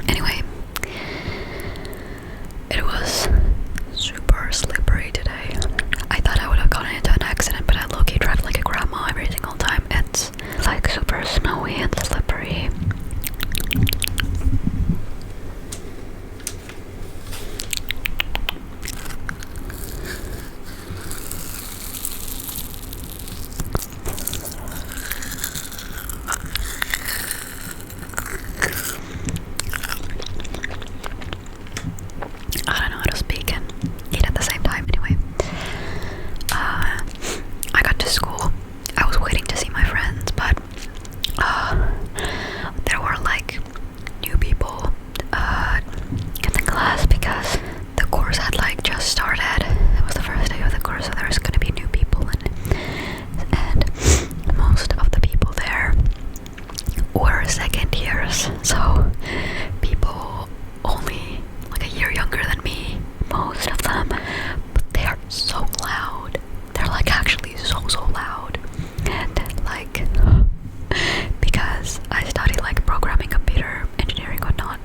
Anyway, it was super slippery today. I thought I would have gotten into an accident, but I low-key drive like a grandma every single time. It's like super snowy and slippery. I don't know how to speak and eat at the same time. Anyway, I got to school. I was waiting to see my friends, but there were like new people in the class because the course had like just started. It was the first day of the course, so there was gonna be new people in it. And most of the people there were second years, so people only like a year younger than me, most of them, but they are so loud. They're like actually so loud. And like because I study like programming, computer engineering, whatnot,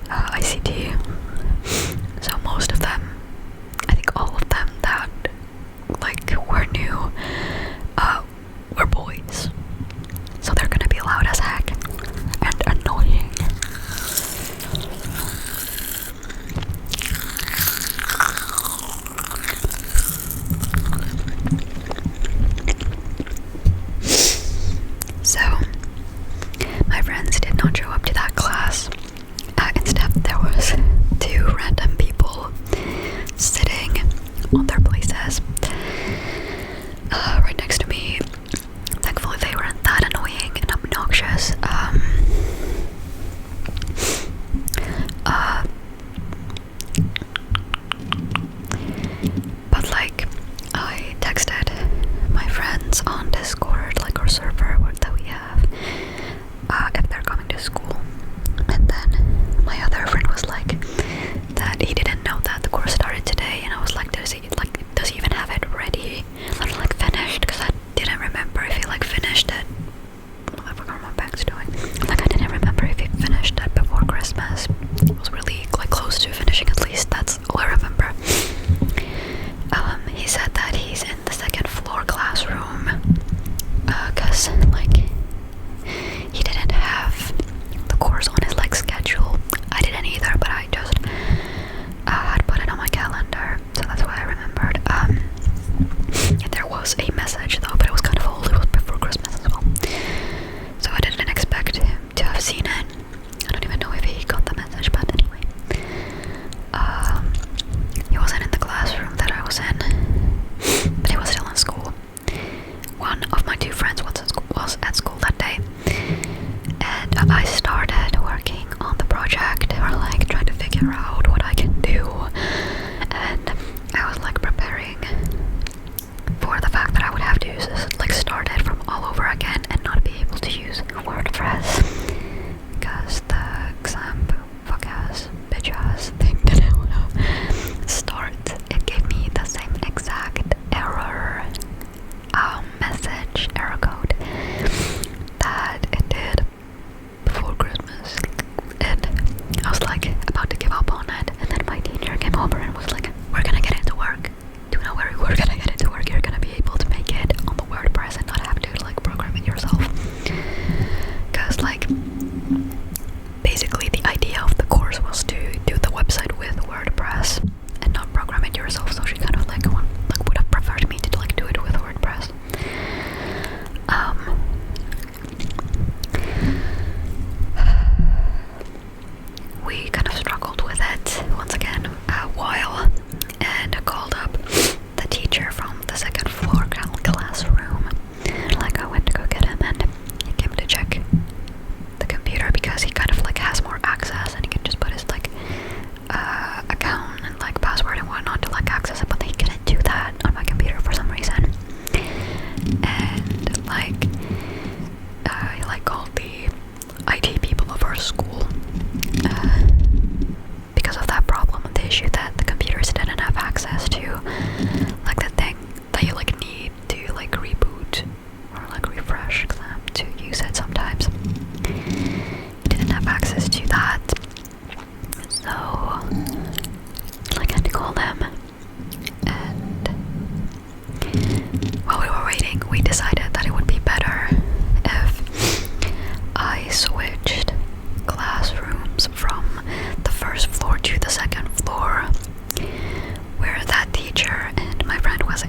ICT, so most of them, I think all of them that like were new were boys, so they're gonna be loud as heck and annoying. So my friends did not show up to that class. Instead, there was two random people sitting on their places right next to me. Thankfully, they weren't that annoying and obnoxious. But like, I texted my friends on Discord, like our server that we have, if they're coming to school. And then my other friend was like that he didn't know that the course started today, and I was like, does he even have it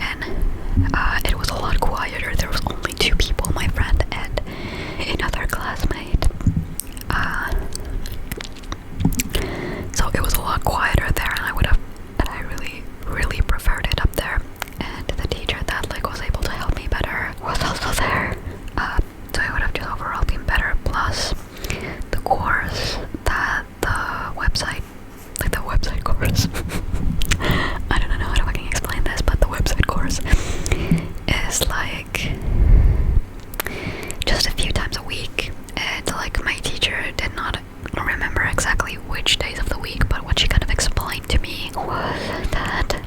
and it was a lot quieter. There was only 2 people, my friend and another classmate. So it was a lot quieter there, and I really preferred it up there. And the teacher that like was able to help me better was also there. So it would have just overall been better. Plus, the course that the website course. I don't know how to fucking explain this, but the website course is like just a few times a week. And like my teacher did not remember exactly which days of the week, but what she kind of explained to me was that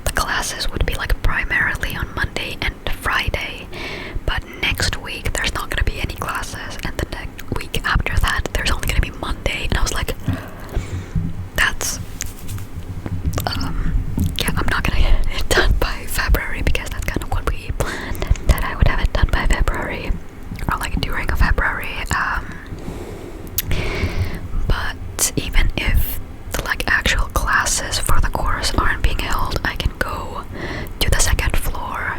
the classes would be like primarily on Monday and Friday, but next week there's not going to be any classes, and the next week after that there's only going to be Monday. And I was like, that's yeah, I'm not gonna get it done by February, because that's kind of what we planned, that I would have it done by February, or like during February. But even if the like actual classes for the course aren't being held, I can go to the second floor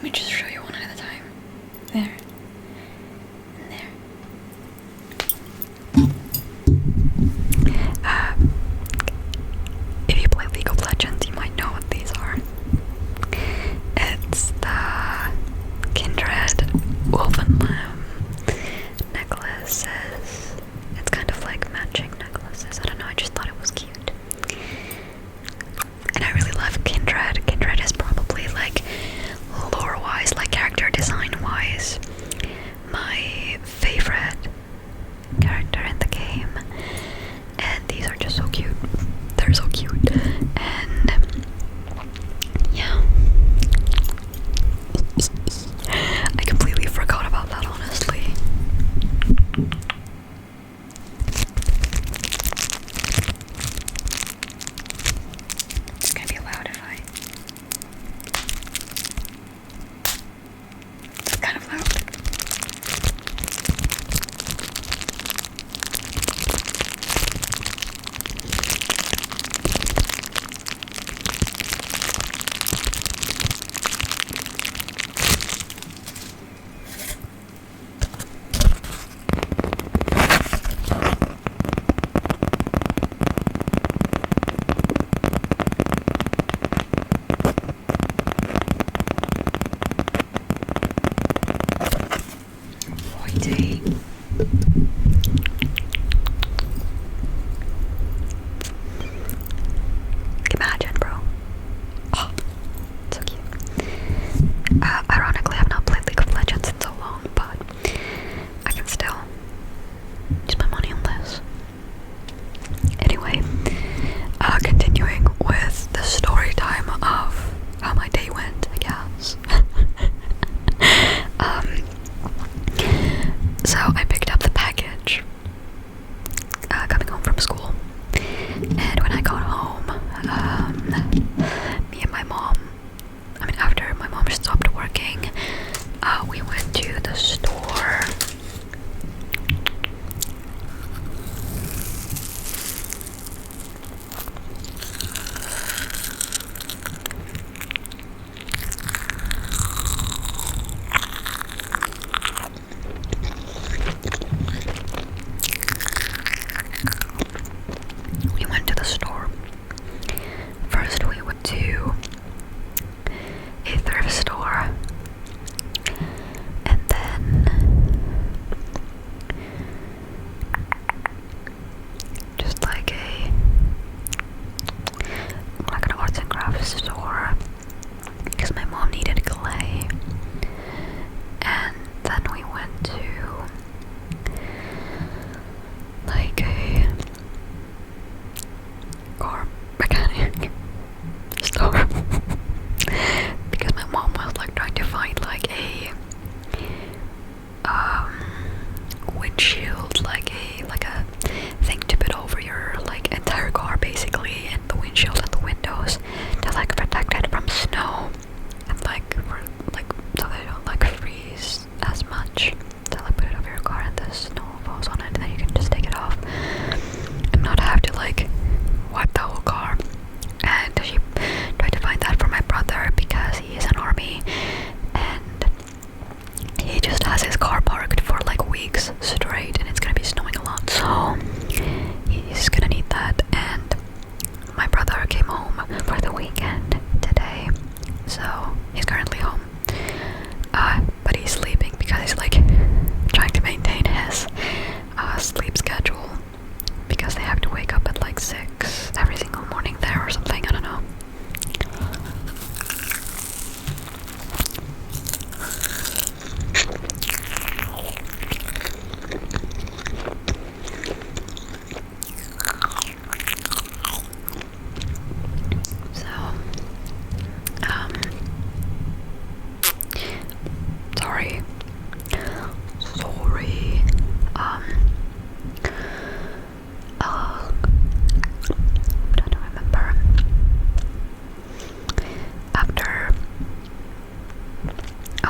Let me just show you one at a time. There. And there. If you play League of Legends, you might know what these are. It's the Kindred Wolf and Lamb necklaces. It's kind of like matching necklaces. I don't know, I just thought it was cute. And I really love Kindred. Kindred is probably like lore-wise, like character design-wise, my favorite character in the game. And these are just so cute. They're so cute. And yeah. I completely forgot about that, honestly. It's gonna be loud if I... It's kind of loud. Imagine, bro. Oh, so cute. Ironically, I've not played League of Legends in so long, but I can still use my money on this. Anyway, continuing with the story time of how my day went, I guess. So I picked up the package coming home from school, and when I got home, me and my mom, after my mom stopped working, we went to the store. We went to the store. First we went to a thrift store, and then just like an arts and crafts store, because my mom needed clay. And then we went to like a car mechanic store because my mom was like trying to find like a windshield, like a thing to put over your like entire car basically, and the windshield and the windows to like protect it from snow and like for like so they don't like freeze as much. So like put it over your car and the snow falls on it, and then you can just take it off and not have to like wipe the whole car. And she tried to find that for my brother because he is an army and he just has his car parked for like weeks straight, and it's gonna be snowing a lot, so he's gonna need that. And my brother came home for the weekend today, so he's currently home, but he's sleeping because he's like trying to maintain his sleep schedule because they have to wake up at like 6 every single morning there or something, I don't know. So, sorry, I don't remember. After,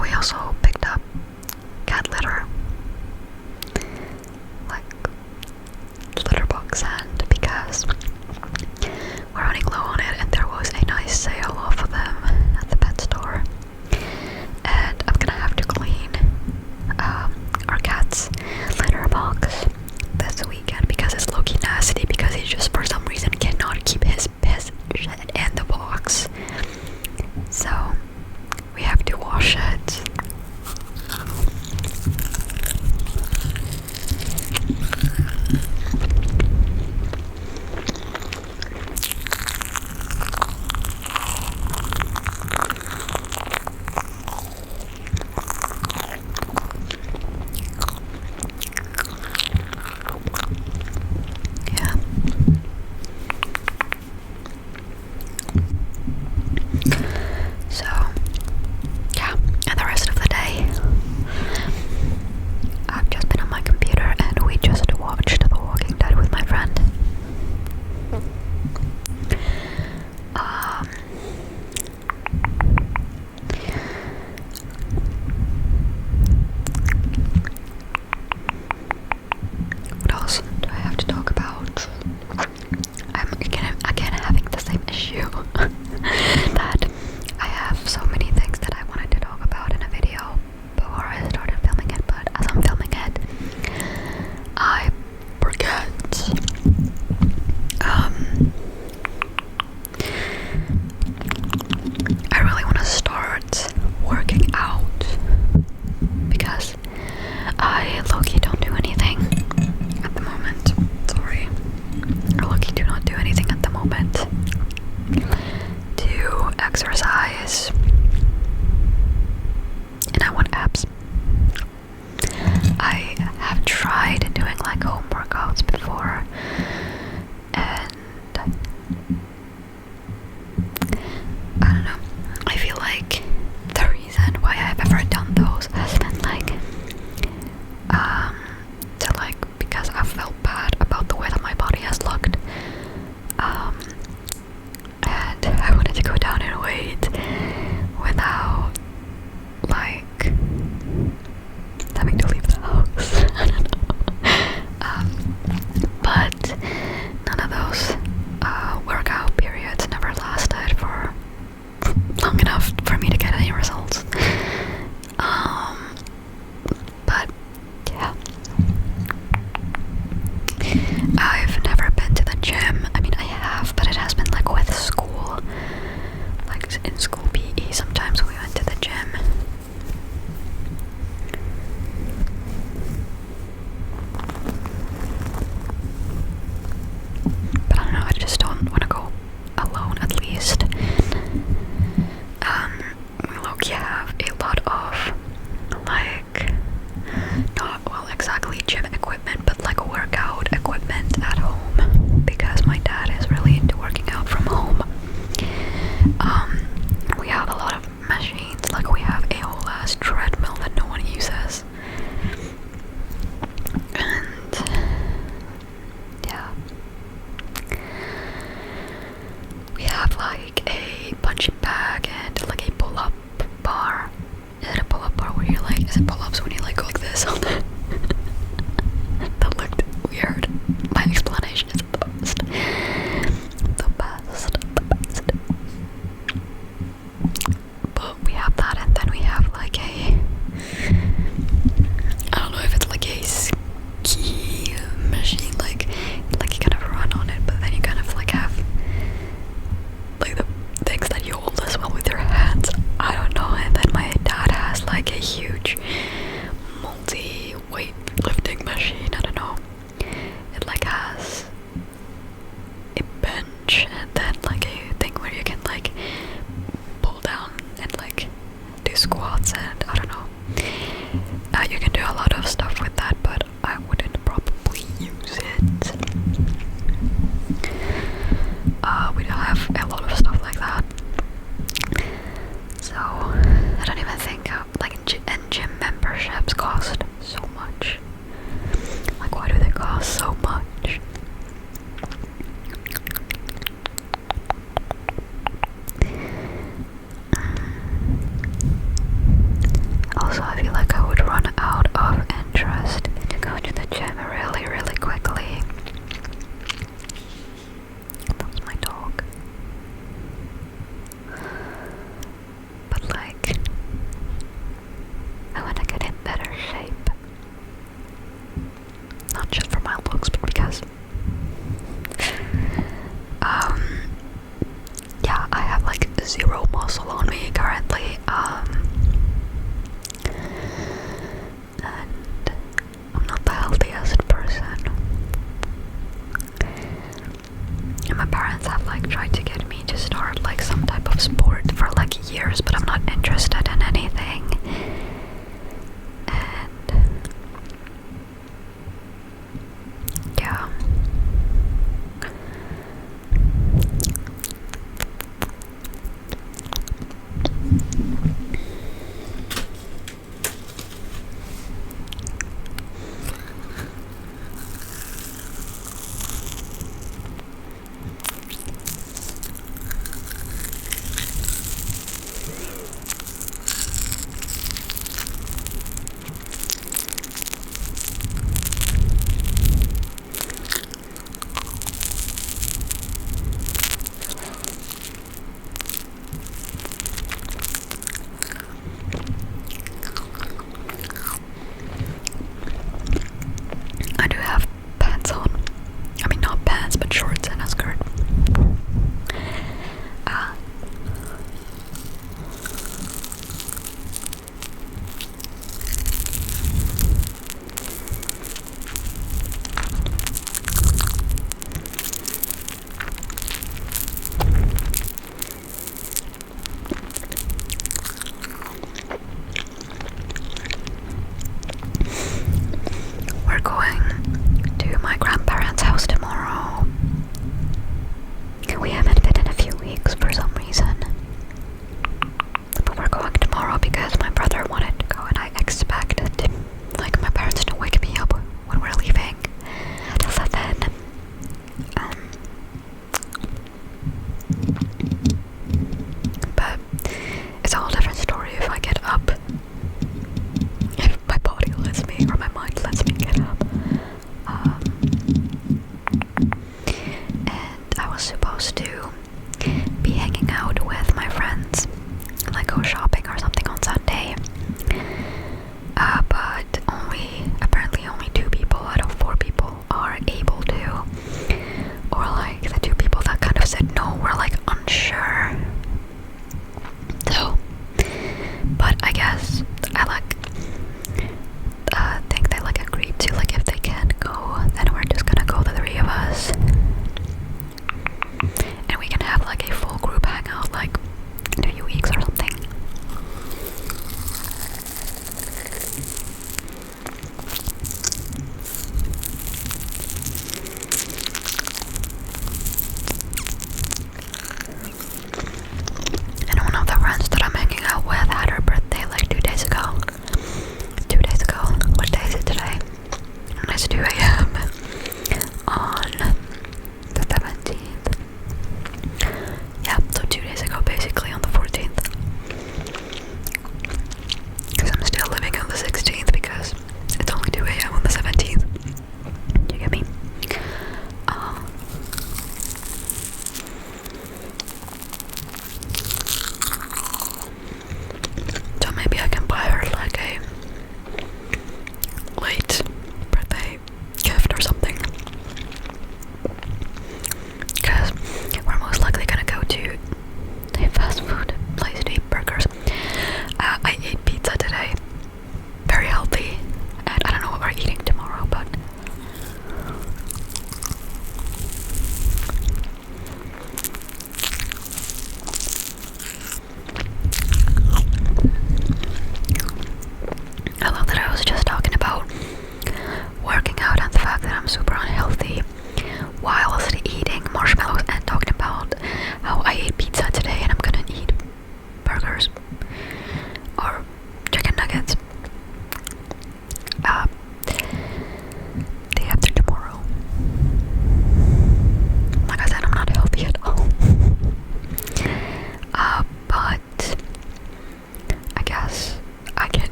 we also picked up cat litter, like litter box and because we're running low on it, and there was a nice sale off of them at the pet store. you like, is it pull-ups when you like go like this on the that looked weird. My explanation is the best. The best. But we have that, and then we have like a, I don't know if it's like a ski machine, like you kind of run on it, but then you kind of like have like the things that you hold as well with your hands. I don't know. And then my dad has like a huge multi-weight lifting machine. I don't know. It like has a bench and then like a thing where you can like pull down and like do squats, and I don't know. You can do a lot of stuff with that, but I wouldn't probably use it. We don't have a lot of stuff like that. So I don't even think like and gym memberships cost so much. Like, why do they cost so much? Also, I feel like I would run out of interest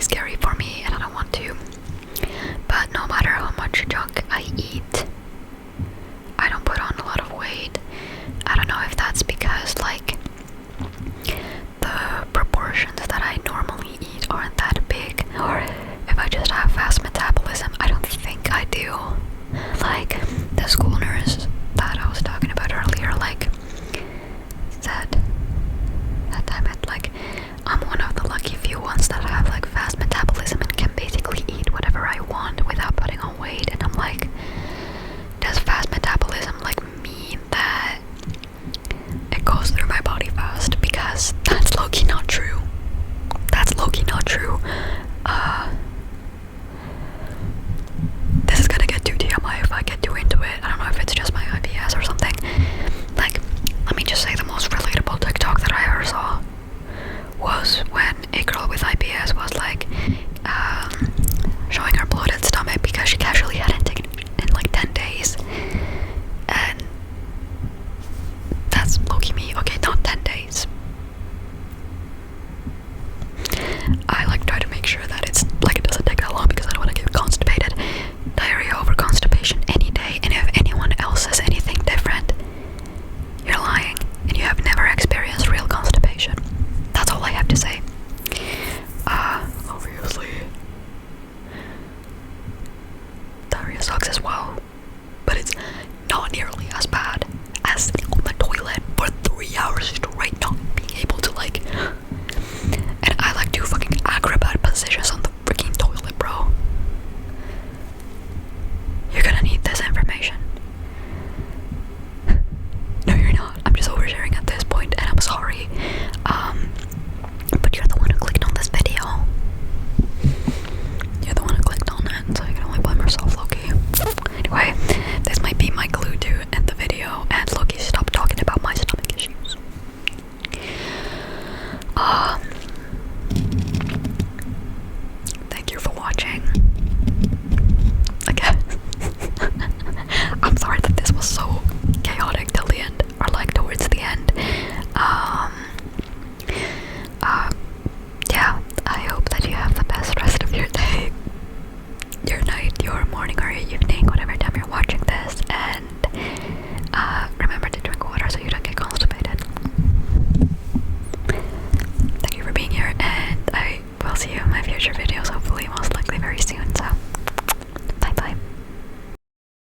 scary for me and I don't want to. But no matter how much junk